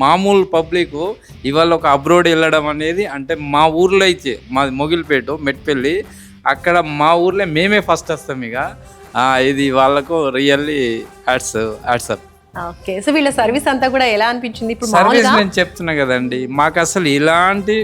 మామూలు పబ్లిక్ ఇవాళ ఒక అబ్రోడ్ వెళ్ళడం అనేది అంటే మా ఊర్లో అయితే మాది మొగిలిపేట మెట్పల్లి అక్కడ మా ఊర్లో మేమే ఫస్ట్ వస్తాం ఇక ఇది వాళ్ళకు రియల్లీ హ్యాట్సప్. ఓకే, సో వీళ్ళ సర్వీస్ అంతా కూడా ఎలా అనిపించింది? ఇప్పుడు సర్వీస్ నేను చెప్తున్నా కదండి, మాకు అసలు ఇలాంటి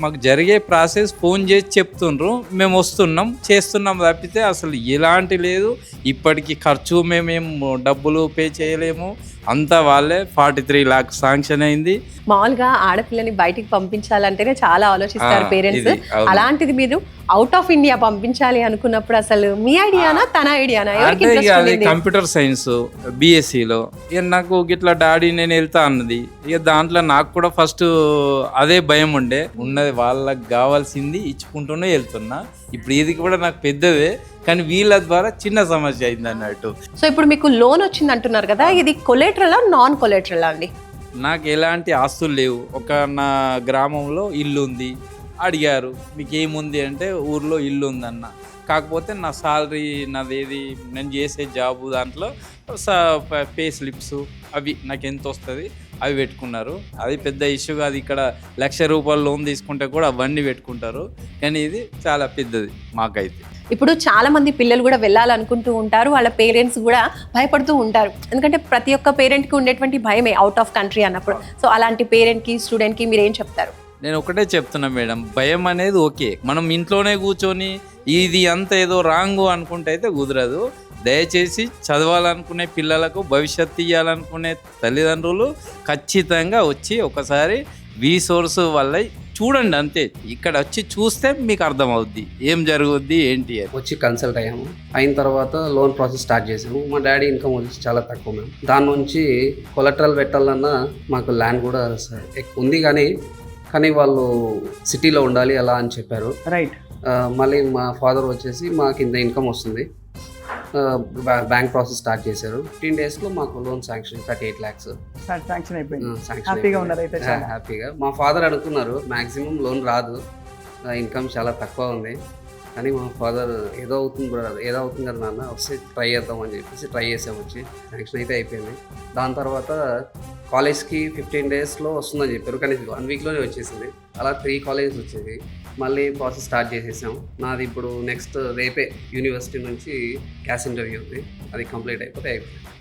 మాకు జరిగే ప్రాసెస్ ఫోన్ చేసి చెప్తుండ్రు, మేము వస్తున్నాం చేస్తున్నాం తప్పితే అసలు ఇలాంటి లేదు. ఇప్పటికి ఖర్చు మేమేం డబ్బులు పే చేయలేము, అంతా వాళ్ళే. 43 lakhs శాంక్షన్ అయింది. మామూలుగా ఆడపిల్లని బయటికి పంపించాలంటేనే చాలా ఆలోచిస్తారు పేరెంట్స్. అలాంటిది మీరు అవుట్ ఆఫ్ ఇండియా పంపించాలి అనుకున్నప్పుడు అసలు మీ ఐడియానా తన ఐడియానా? అంటే ఇక అది కంప్యూటర్ సైన్స్ BScలో ఇక నాకు గిట్లా డాడీ నేను వెళ్తా అన్నది. ఇక దాంట్లో నాకు కూడా ఫస్ట్ అదే భయం ఉన్నది వాళ్ళకి కావాల్సింది ఇచ్చుకుంటూనే వెళ్తున్నా. ఇప్పుడు ఇది కూడా నాకు పెద్దదే, కానీ వీళ్ళ ద్వారా చిన్న సమస్య అయింది అన్నట్టు. సో ఇప్పుడు మీకు లోన్ వచ్చింది అంటున్నారు కదా, ఇది కొలేటరలా నాన్ కొలేటరలా అండి? నాకు ఎలాంటి ఆస్తులు లేవు. ఒక నా గ్రామంలో ఇల్లు ఉంది. అడిగారు మీకు ఏముంది అంటే ఊర్లో ఇల్లు ఉందన్న. కాకపోతే నా సాలరీ నాదేది నేను చేసే జాబు దాంట్లో పే స్లిప్స్ అవి నాకు ఎంత వస్తుంది అవి పెట్టుకున్నారు. అది పెద్ద ఇష్యూ కాదు. ఇక్కడ ₹1,00,000 లోన్ తీసుకుంటే కూడా అవన్నీ పెట్టుకుంటారు. కానీ ఇది చాలా పెద్దది మాకైతే. ఇప్పుడు చాలా మంది పిల్లలు కూడా వెళ్ళాలనుకుంటూ ఉంటారు, వాళ్ళ పేరెంట్స్ కూడా భయపడుతూ ఉంటారు. ఎందుకంటే ప్రతి ఒక్క పేరెంట్కి ఉండేటువంటి భయమే అవుట్ ఆఫ్ కంట్రీ అన్నప్పుడు. సో అలాంటి పేరెంట్కి స్టూడెంట్కి మీరు ఏం చెప్తారు? నేను ఒకటే చెప్తున్నా మేడం, భయం అనేది ఓకే. మనం ఇంట్లోనే కూర్చొని ఇది అంత ఏదో రాంగ్ అనుకుంటే అయితే కుదరదు. దయచేసి చదవాలనుకునే పిల్లలకు భవిష్యత్తు ఇవ్వాలనుకునే తల్లిదండ్రులు ఖచ్చితంగా వచ్చి ఒకసారి సోర్స్ వల్ల చూడండి అంతే. ఇక్కడ వచ్చి చూస్తే మీకు అర్థమవుద్ది ఏం జరుగుద్ది ఏంటి అని. వచ్చి కన్సల్ట్ అయ్యాము. అయిన తర్వాత లోన్ ప్రాసెస్ స్టార్ట్ చేసాము. మా డాడీ ఇన్కమ్ వచ్చి చాలా తక్కువ మేము. దాని నుంచి కొలెటరల్ పెట్టాలన్నా మాకు ల్యాండ్ కూడా ఉంది, కానీ వాళ్ళు సిటీలో ఉండాలి అలా అని చెప్పారు. రైట్. మళ్ళీ మా ఫాదర్ వచ్చేసి మాకు ఇంత ఇన్కమ్ వస్తుంది, బ్యాంక్ ప్రాసెస్ స్టార్ట్ చేశారు. 15 daysలో మాకు లోన్ శాంక్షన్ 38 lakhs శాంక్షన్ అయిపోయింది. హ్యాపీగా. మా ఫాదర్ అనుకున్నారు మ్యాక్సిమం లోన్ రాదు, ఇన్కమ్ చాలా తక్కువ ఉంది. కానీ మా ఫాదర్ ఏదో అవుతుంది కదా నాన్న, వస్తే ట్రై చేద్దాం అని చెప్పేసి ట్రై చేసాం. వచ్చి శాంక్షన్ అయితే అయిపోయింది. దాని తర్వాత కాలేజ్కి 15 daysలో వస్తుందని చెప్పారు, కానీ 1 weekలోనే వచ్చేసింది. అలా 3 colleges వచ్చేది. మళ్ళీ ప్రాసెస్ స్టార్ట్ చేసేసాం. నాది ఇప్పుడు నెక్స్ట్ రేపే యూనివర్సిటీ నుంచి క్యాష్ ఇంటర్వ్యూ ఉంది, అది కంప్లీట్ అయిపోతే అయిపోయింది.